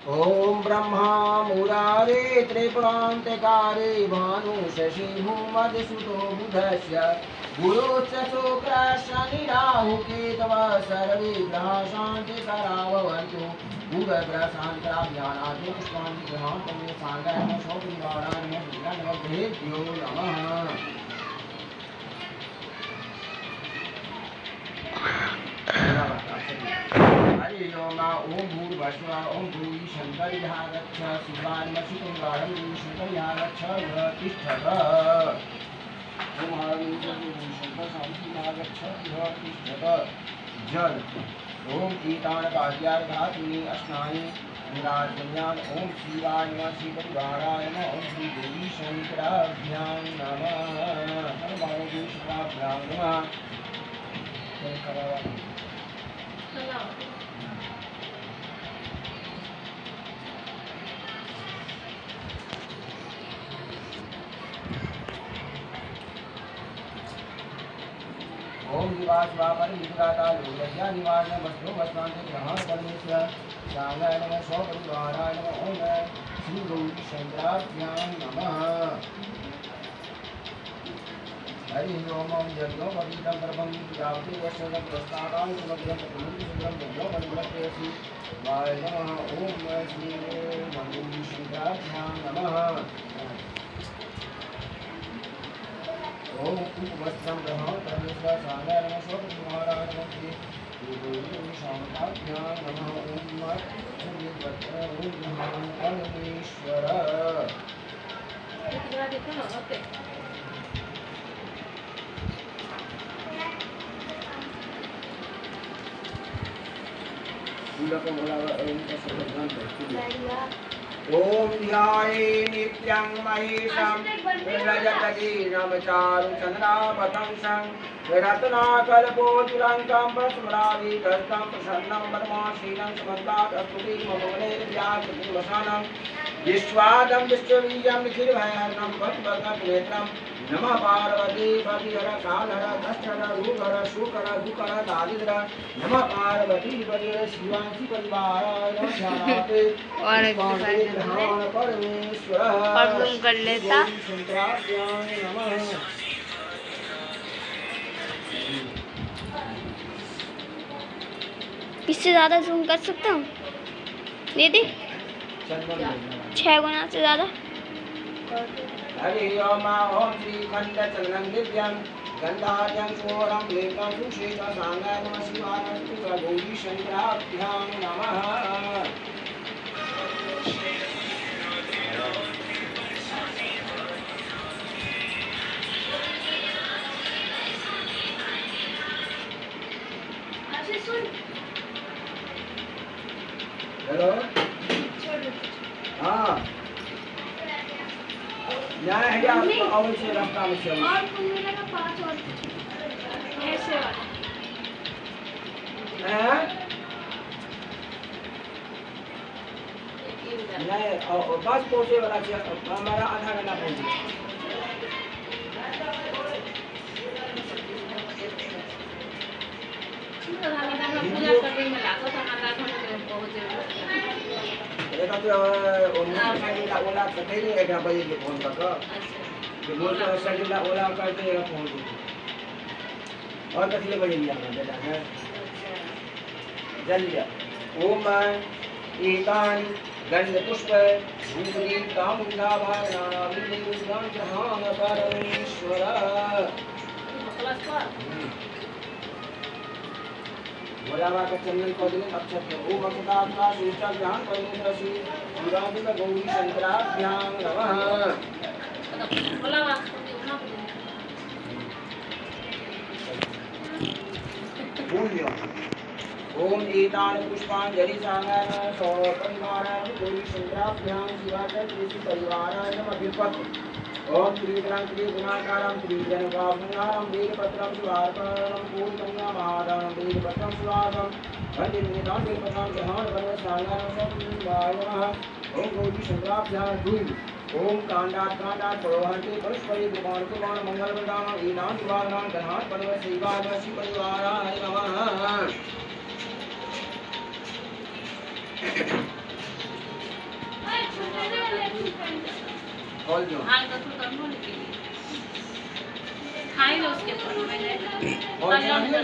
ओम ब्रह्मा मुरारे त्रिपुरांतकारे भानु शशि भूमधुसुतो बुधस्य गुरुश्च शुक्र शनि राहु केतव सर्वे ग्रह शांतिकरा भवन्तु भूगर्भः शान्ताभ्यानादि पुष्पाणि ग्रहाणं सागरं शोभिवाराणि नवग्रहेभ्यो नमः। हरि ओम ओम भूर्भुवः ओम भूरि शंकरः गच्छ शिवान्मसितं गाढं शंकरः गच्छ तिष्ठत ओम हरि शंकर शांतिः गच्छ तिष्ठत जल ओम ईतान काव्यार्घातुनि अस्नानि निराजन्यान ओम शिवाय नमः शिवपरिवाराय नमः ओम श्री देवी शंकराभ्यां नमः हर महादेव शिवाभ्यां नमः। ओम निवास वापर निवाता लोलज्ञा निवारण वस्त्रो वस्त्रांते ग्रहण परमेश्वर सागाय नमः सौ परिवाराय नमः ओम श्री गौरी शंकराभ्यां नमः। हरि ओम ओम यज्ञो पवित्रं सर्वं यावति वर्षं प्रस्तावां समग्रं प्रमुखं यज्ञो परिवर्तयसि वाय नमः ओम श्री गौरी शंकराभ्यां नमः। ओम उपवस्त्रं ग्रहण परमेश्वर सागाय नमः सौ परिवाराय नमः श्री गौरी शंकराभ्यां नमः ओम परमेश्वर। ओम ध्याये नित्यं महेशं रजतगीनं चारुचन्द्रावतंसं रत्नाकल्पोज्ज्वलङ्कं स्मराविधस्तं प्रसन्नं परमाशीलं समन्तादस्तुतिममलेर्व्याकृतिवसानं विश्वादं विश्वबीजं निखिलभयहरणं भक्तभक्तनेत्रं नमः पार्वती पतिहर कालहर कष्टहर रूपहर शूकर दुःखर दारिद्र नमः पार्वती पतिहर शिवांशी परिवाराय नमः और परमेश्वर प्रॉब्लम कर लेता। इससे ज़्यादा जूम कर सकता हूँ दीदी 6 गुना से ज़्यादा। हरि ओम ओम श्री खंड चंद्रं दिव्यं गंधार्यं सोरं लेपं सुषेच सांगाय नमः शिवाय नमः गौरी शंकराभ्यां नमः। हेलो हाँ न्याय है आपको अवश्य रास्ता में चलो और कुल मिलाकर 5 और ऐसे वाला हैं नहीं बस पहुंचे वाला चाहिए हमारा आधा घंटा पहुंचे पूजा करने में लागो तो हमारा घर में पहुंचे ये तो उन्होंने सेटिंग ओला करते ही 11 बजे के फोन करके कि बोल तो सेटिंग ओला करते हैं फोन और कितने बजे लिया मैं बेटा है जल्दी ओम एतानि गंध पुष्प भूमि कामुंडा भावना विद्युदान जहान परमेश्वर बोलावा का चंदन को दिन अक्षत ओम अक्षतात्मा श्रेष्ठ ज्ञान परमेश्वर श्री शिवादिक गौरी शंकराभ्यां नमः। बोलावा ओम एतानि पुष्पांजलि सागाय सौ परिवाराय गौरी शंकराभ्यां शिवाय कृषि परिवाराय नमः विपत् ओम त्रिविक्रम त्रिगुणाकारं त्रिजनकाभंगारं वीरपत्रं शिवार्पणं पूर्णकन्या महादानं वीरपत्रं शिवार्पणं वन्दे निदान वीरपत्रं जहान परमेश्वराय नमः। ओम गौरी शंकराभ्यां दुई ओम कांडात परोहन्ते परस्परि गुमान कुमान मंगल वरदान ईनान शिवानां गणान परमेश्वराय शिव परिवाराय नमः। खोल दो। हाँ तो तू करनो नहीं खाई लो उसके बाद मैंने और क्या नहीं है?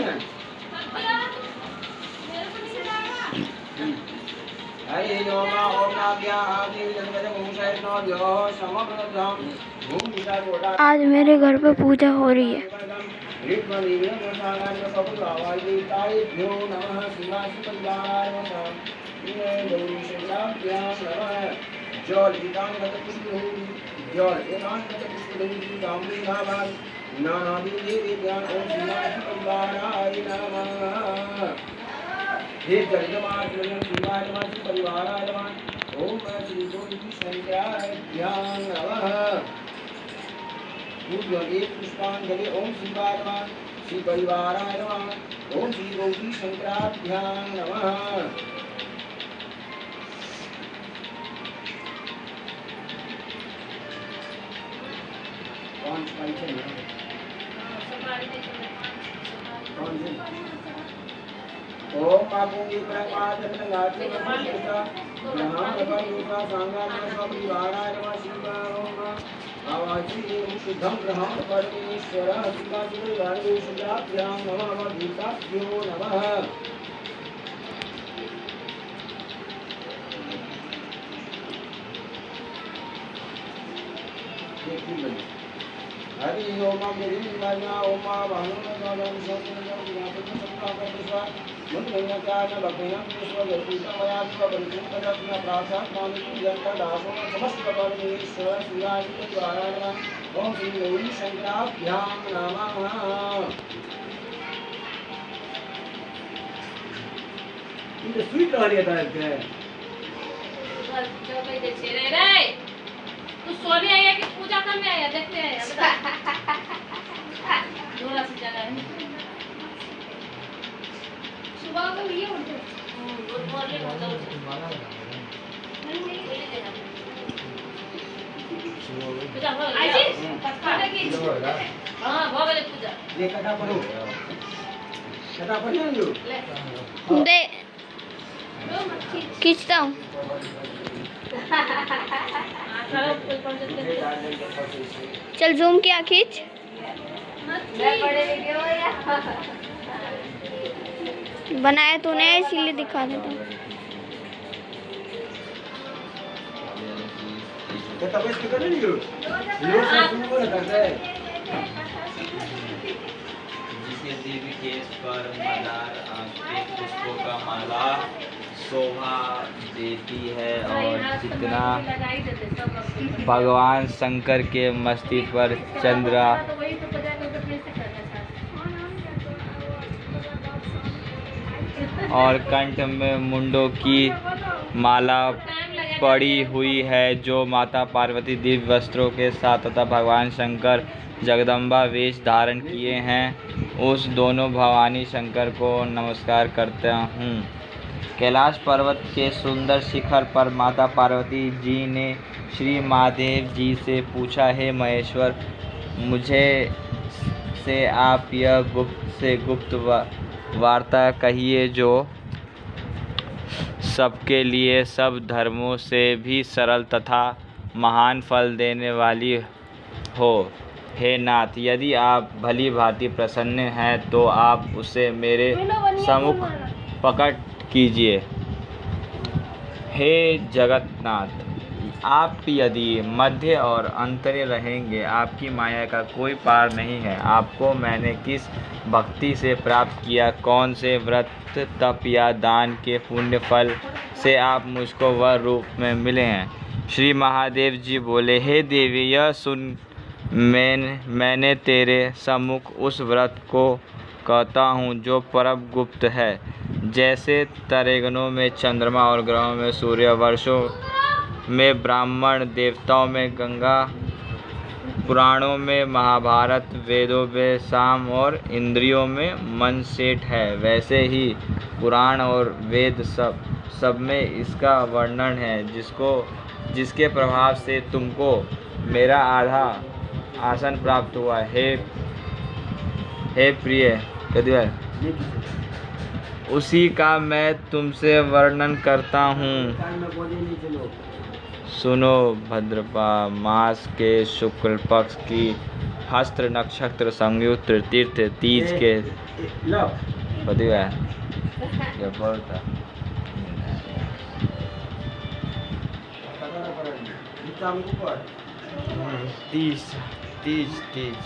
हरि ओम ओम नाभ्या आदि जन्मज मुंशैनो यो समप्रदम भूमिका कोटा। आज मेरे घर पे पूजा हो रही है। ऋग्वेदीयो नमः शिवाय परिवाराय नमः जल एकांगत पुष्पधूरी जल एकांगत पुष्पधूरी गांभीर्यावान नानादि देव्यान ओम शिवाय परिवाराय नमः। हे जगदमात्र शिवाय नमः परिवाराय नमः ओम श्री गौरी शंकराभ्यां नमः। एक पुष्पांजलि ओम शिवाय नमः श्री परिवाराय नमः ओम श्री गौरी शंकराभ्यां नमः। कौन सी है कौन सी ओम पापुंगी परमात्मनाथि नमः यहाँ पर योगा सांगाने सब परिवाराय नमः शिवाय ओम आवाजी शुद्धं ग्रहण परमेश्वर शिवा शिवाय शिवाभ्यां नमः गीताभ्यो नमः। हरि ओम गिरिंद्रया ओम भानुमतोदं शक्तिं ज्ञापकं संप्राप्तस्वा मुनिमन्यकान भक्तिं विश्वगर्भितमयात्व परिचितरत्न प्रासात्मानि पूजन्त दासों समस्त परमेश्वर शिवाय परिवाराय नमः ओम श्री गौरी शंकराभ्यां नमः। ये स्वीट रहलिए था के जो कह दे छे रे तू सोने आया कि पूजा करने आया देखते हैं बता थोड़ा सा जगह है सुबह को ये उठे गुड मॉर्निंग होता है नहीं बोले देना पूजा हो गई आज खाने की हां हो गई पूजा ये कथा पढ़ो लो दे खींचता हूँ। चल जूम किया खींच। बनाया तूने इसीलिए दिखा देता हूँ। तब इसके कर नहीं लो सब को करता है जिसे देवी के इस पर मदार के पुष्पों का माला शोभा देती है और जितना भगवान शंकर के मस्तक पर चंद्रा और कंठ में मुंडों की माला पड़ी हुई है, जो माता पार्वती दिव्य वस्त्रों के साथ तथा भगवान शंकर जगदम्बा वेश धारण किए हैं, उस दोनों भवानी शंकर को नमस्कार करता हूँ। कैलाश पर्वत के सुंदर शिखर पर माता पार्वती जी ने श्री महादेव जी से पूछा, हे महेश्वर, मुझे से आप यह गुप्त वार्ता कहिए जो सबके लिए सब धर्मों से भी सरल तथा महान फल देने वाली हो। हे नाथ, यदि आप भली भांति प्रसन्न हैं तो आप उसे मेरे सम्मुख प्रकट कीजिए। हे जगन्नाथ, आप यदि मध्य और अंतरे रहेंगे, आपकी माया का कोई पार नहीं है। आपको मैंने किस भक्ति से प्राप्त किया, कौन से व्रत तप या दान के पुण्य फल से आप मुझको वह रूप में मिले हैं। श्री महादेव जी बोले, हे देवी, यह सुन मैंने तेरे सम्मुख उस व्रत को कहता हूँ जो परम गुप्त है। जैसे तरेगनों में चंद्रमा और ग्रहों में सूर्य, वर्षों में ब्राह्मण, देवताओं में गंगा, पुराणों में महाभारत, वेदों में साम और इंद्रियों में मन सेठ है, वैसे ही पुराण और वेद सब में इसका वर्णन है, जिसके प्रभाव से तुमको मेरा आधा आसन प्राप्त हुआ। हे प्रिय, उसी का मैं तुमसे वर्णन करता हूँ। सुनो भद्रपा मास के शुक्ल पक्ष की हस्त नक्षत्र संयुक्त तीर्थ तीज के लो बदिया क्या बोलता तीज तीज तीज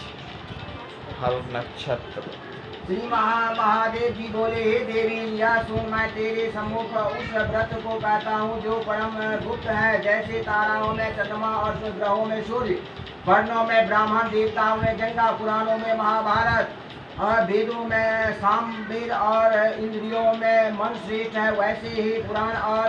हर नक्षत्र। श्री महादेव जी बोले, हे देवी, यह सुन मैं तेरे सम्मुख उस व्रत को कहता हूँ जो परम गुप्त है। जैसे ताराओं में चंद्रमा और ग्रहों में सूर्य, वर्णों में ब्राह्मण, देवताओं में गंगा, पुराणों में महाभारत और वेदों में सामवेद और इंद्रियों में मन श्रेष्ठ है, वैसे ही पुराण और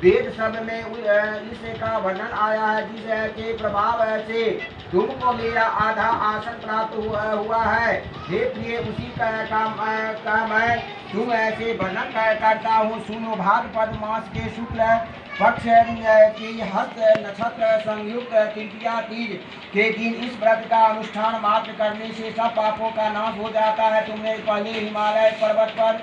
वेद सब में इसका वर्णन आया है, जिसके प्रभाव से तुमको मेरा आधा आसन प्राप्त हुआ है। हे प्रिय, उसी का मैं तुम ऐसे वर्णन करता हूँ। सुनो, भाद्रपद मास के शुक्ल पक्ष की हस्त नक्षत्र संयुक्त तृतीया तीज के दिन इस व्रत का अनुष्ठान मात्र करने से सब पापों का नाश हो जाता है। तुमने पहले हिमालय पर्वत पर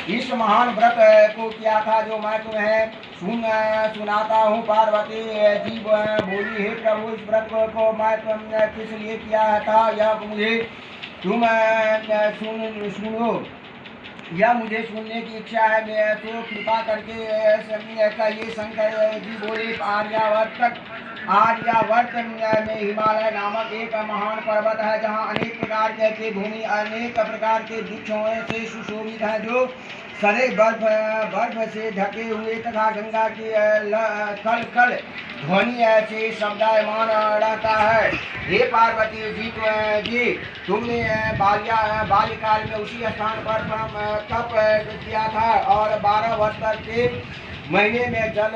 इस महान व्रत को किया था, जो मैं तुम्हें सुनाता हूँ। पार्वती जी बोली, हे प्रभु, इस व्रत को मैं किस लिए किया था, यह मुझे तुम सुनो। यह मुझे सुनने की इच्छा है, मैं तो कृपा करके कहिए। शंकर जी बोले, आर्यावर्त में हिमालय नामक एक महान पर्वत है, जहाँ अनेक प्रकार के भूमि अनेक प्रकार के वृक्षों से सुशोभित है, जो सरे बर्फ से ढके हुए तथा गंगा की कल कल ध्वनि से शब्दायमान रहता है। हे पार्वती जी, तुमने बाल्यकाल में उसी स्थान पर तप किया था और 12 वर्ष तक के महीने में जल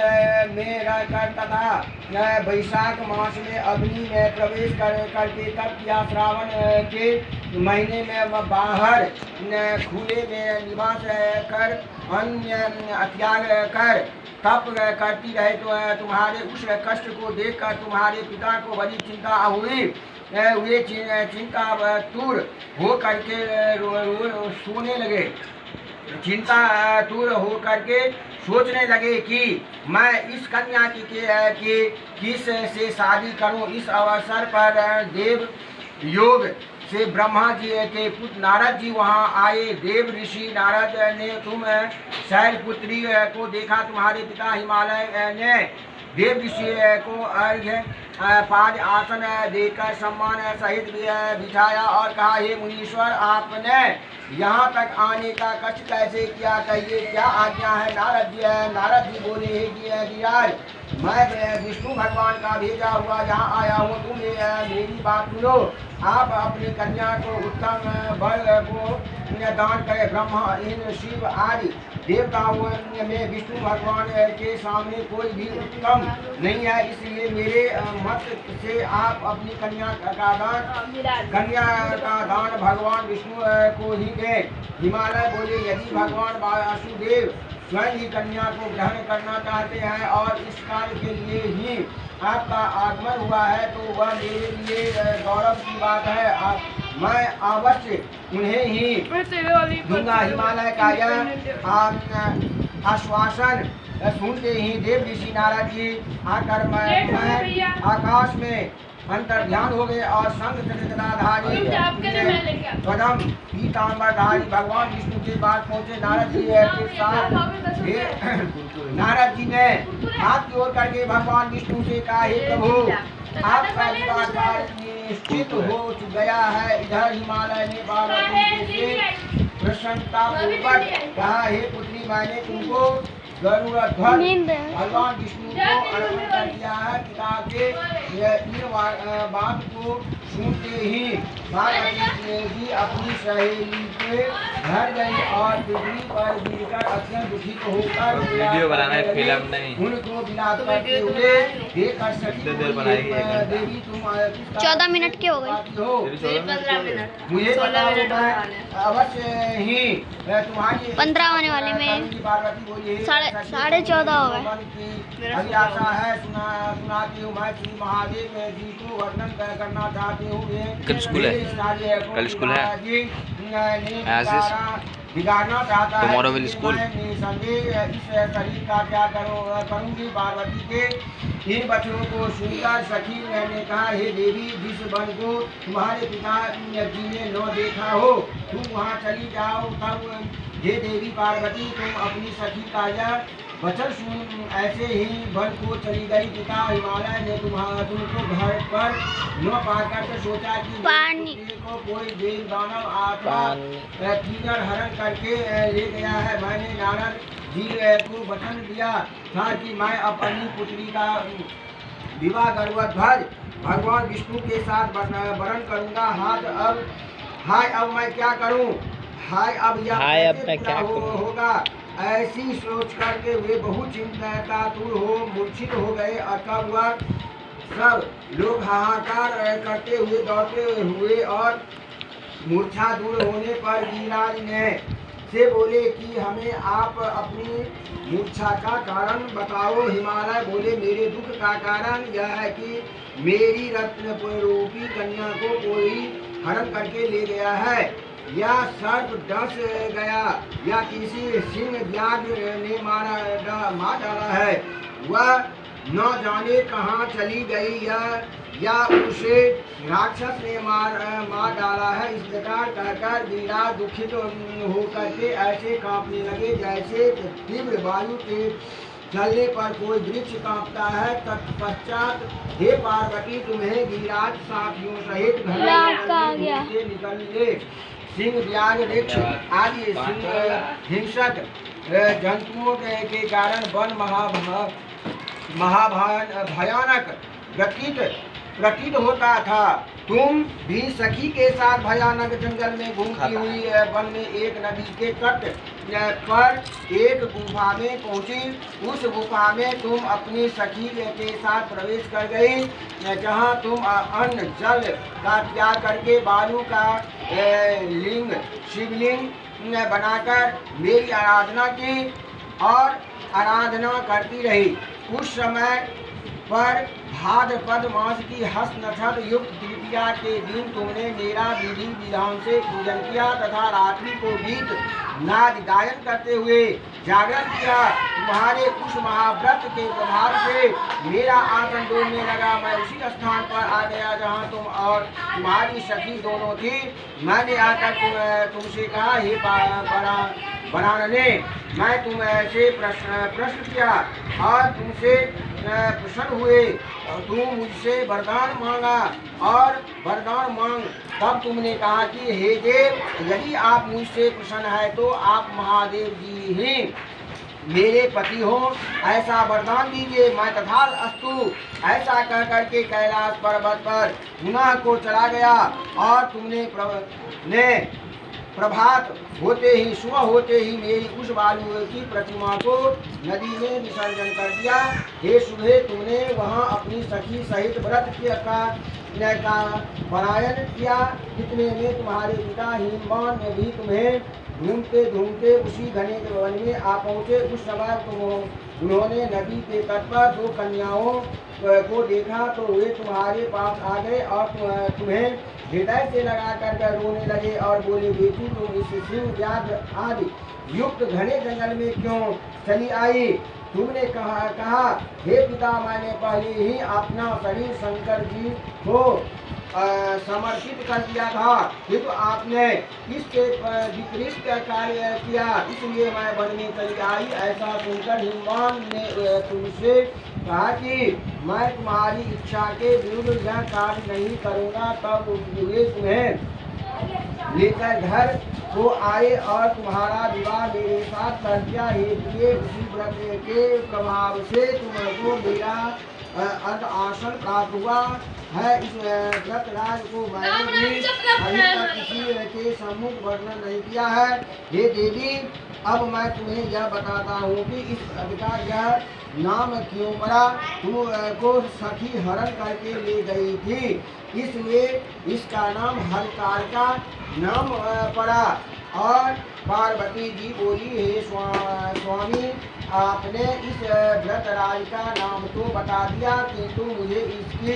में रहकर तथा वैशाख मास में अग्नि में प्रवेश करके तप किया। श्रावण के महीने में बाहर खुले में निवास कर अन्य त्याग कर तप करती रहे, तो तुम्हारे उस कष्ट को देखकर तुम्हारे पिता को बड़ी चिंता हुई। वे चिंता दूर हो करके सोने लगे, चिंता दूर हो करके सोचने लगे कि मैं इस कन्या की किस से शादी करूं। इस अवसर पर देव योग से ब्रह्मा जी के पुत्र नारद जी वहां आए। देव ऋषि नारद ने तुम शैलपुत्री को देखा। तुम्हारे पिता हिमालय ने देव ऋषि को अर्घ्य पाद आसन देकर सम्मान सहित बिठाया और कहा, हे मुनीश्वर, आपने यहाँ तक आने का कष्ट कैसे किया, कहिए क्या आज्ञा है। नारद जी बोले, हे गिरिराज, मैं विष्णु भगवान का भेजा हुआ यहाँ आया हूँ। तुम मेरी बात सुनो। आप अपनी कन्या को उत्तम वर को दान करें। ब्रह्मा, इंद्र, शिव आदि देवताओं में विष्णु भगवान के सामने कोई भी उत्तम नहीं है, इसलिए मेरे मत से आप अपनी कन्या का दान भगवान विष्णु को ही दें। हिमालय बोले, यदि भगवान वासुदेव स्वयं ही कन्या को ग्रहण करना चाहते हैं और इस कार्य के लिए ही आपका आगमन हुआ है, तो वह मेरे लिए गौरव की बात है। मैं अवश्य उन्हें ही दूंगा। हिमालय का यह आश्वासन सुनते ही देव ऋषि नारद जी आकर मैं आकाश में अंतर्ध्यान हो गए और संग चक्रधारी स्वयं पीताम्बरधारी भगवान विष्णु के पास पहुँचे। नारद जी के साथ नारद जी ने हाथ जोड़ करके भगवान विष्णु से कहा, हे प्रभु, आपका विवाह निश्चित हो गया है। इधर हिमालय ने पार्वती से प्रसन्नता पूर्वक कहा, हे पुत्री, मैंने तुमको गरुड़ ध्वज भगवान विष्णु को अर्पण कर दिया है। पिता के बात को सुनते ही पार्वती जी अपनी सहेली के घर गई और पृथ्वी पर गिरकर अत्यंत दुखित होकर वीडियो बनाना है, फिल्म नहीं। उनको विलाप करते हुए देखकर सखी देवी, तुम 14 मिनट के हो गए। 15 मिनट मुझे अवश्य ही तुम्हारी 15 होने वाले में पार्वती बोली, 14:30 हो गए। अभी आशा है सुनाती हूँ। मैं श्री महादेव जी को वर्णन करना चाहती हूँ। कल स्कूल है, कल स्कूल है। बिगाड़ना चाहता है। Tomorrow will school. मैं निसंदेह इस शरीर का क्या करूंगी। पार्वती के इन वचनों को सुनकर सखी ने कहा, हे देवी, जिस वन को तुम्हारे पिता जी ने न देखा हो तुम वहाँ चली जाओ। तब हे देवी पार्वती, तुम अपनी सखी का यह वचन सुन ऐसे ही वन को चली गई। पिता हिमालय ने तुमको घर पर न पाकर सोचा कि पानी को कोई देव दानव आत्मा किन्नर हरण करके ले गया है। मैंने नारद जी को वचन दिया था कि मैं अपनी पुत्री का विवाह गर्भवत भगवान विष्णु के साथ वरण करूंगा। हाय अब मैं क्या करूं। अब यह क्या होगा। ऐसी सोच करके वे बहुत चिंतातुर हो मूर्छित हो गए। तब वह सब लोग हाहाकार करते हुए दौड़ते हुए और मूर्छा दूर होने पर गिरिराज ने से बोले कि हमें आप अपनी मूर्छा का कारण बताओ। हिमालय बोले, मेरे दुख का कारण यह है कि मेरी रत्न रूपी कन्या को कोई हरण करके ले गया है, या सर्प डस गया, या किसी सिंह व्याघ्र ने मार डाला है। वह न जाने कहाँ चली गई या उसे राक्षस ने मार डाला है। इस प्रकार कहकर गिरिराज दुखित होकर के ऐसे कांपने लगे जैसे तीव्र वायु के चलने पर कोई वृक्ष कांपता है। तत्पश्चात हे पार्वती, तुम्हें गिरिराज साथियों सहित घने निकलने सिंह व्याघ्र आदि हिंसक जंतुओं के कारण वन भयानक प्रतीत होता था। तुम भी सखी के साथ भयानक जंगल में घूमती हुई वन में एक नदी के तट पर एक गुफा में पहुंची। उस गुफा में तुम अपनी सखी के साथ प्रवेश कर गई, जहां तुम अन्न जल का त्याग करके बालू का शिवलिंग बनाकर मेरी आराधना की और आराधना करती रही। उस समय पर भाद्रपद मास की हस्त नक्षत्र युक्त तृतीया के दिन तुमने मेरा विधि विधान से पूजन किया तथा रात्रि को गीत नाद गायन करते हुए जागरण किया। तुम्हारे उस महाव्रत के प्रभाव से मेरा आसन डोलने लगा। मैं उसी स्थान पर आ गया जहाँ तुम और तुम्हारी सखी दोनों थी। मैंने आकर तुमसे कहा, हे बनाने, मैं तुमसे प्रश्न किया और तुमसे प्रसन्न हुए। तुम मुझसे वरदान मांगा और वरदान मांग। तब तुमने कहा कि हे देव, यदि आप मुझसे प्रसन्न है तो आप महादेव जी ही मेरे पति हो, ऐसा वरदान दीजिए। मैं तथास्तु ऐसा कह करके कैलाश पर्वत पर पुनः को चला गया और तुमने प्रभात होते ही सुबह होते ही मेरी उस बालू की प्रतिमा को नदी में विसर्जन कर दिया। हे सुबह, तुमने वहां अपनी सखी सहित व्रत का पलायन किया। इतने में तुम्हारे पिता हिमवान ने भी तुम्हें ढूंढते ढूंढते उसी घने वन में आ पहुँचे। उस समय उन्होंने नदी के तट पर दो कन्याओं को देखा तो वे तुम्हारे पास आ गए और तुम्हें हृदय से लगा कर रोने लगे और बोले, बेटी, तुम इस सिंह व्याघ्र आदि युक्त घने जंगल में क्यों चली आई। तुमने कहा, हे पिता, मैंने पहले ही अपना शरीर शंकर जी को समर्पित कर दिया था, किंतु आपने इससे विपरीत कार्य किया, इसलिए मैं वन में चली आई। ऐसा सुनकर हिमवान ने तुमसे कहा कि मैं तुम्हारी इच्छा के विरुद्ध यह कार्य नहीं करूँगा। तब वे तुम्हें लेकर घर को आए और तुम्हारा विवाह मेरे साथ कर दिया। इसलिए उसी व्रत के प्रभाव से तुमको मेरा अर्ध आसन प्राप्त हुआ है। इस व्रत राज को मैंने भी अभी तक किसी के सम्मुख वर्णन नहीं किया है। हे देवी, अब मैं तुम्हें यह बताता हूँ कि इस अधिकार यह नाम क्यों पड़ा। तुमको सखी हरण करके ले गई थी, इसलिए इसका नाम हरताल का नाम पड़ा। और पार्वती जी बोली, हे स्वामी, आपने इस व्रत राज का नाम तो बता दिया, किंतु मुझे इसकी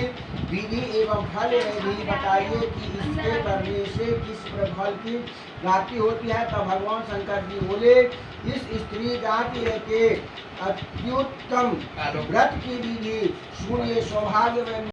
विधि एवं फल भी बताइए कि इसके करने से किस फल की प्राप्ति होती है। तब भगवान शंकर जी बोले, इस स्त्री जाति के अत्युत्तम व्रत की विधि सुनिए। सौभाग्य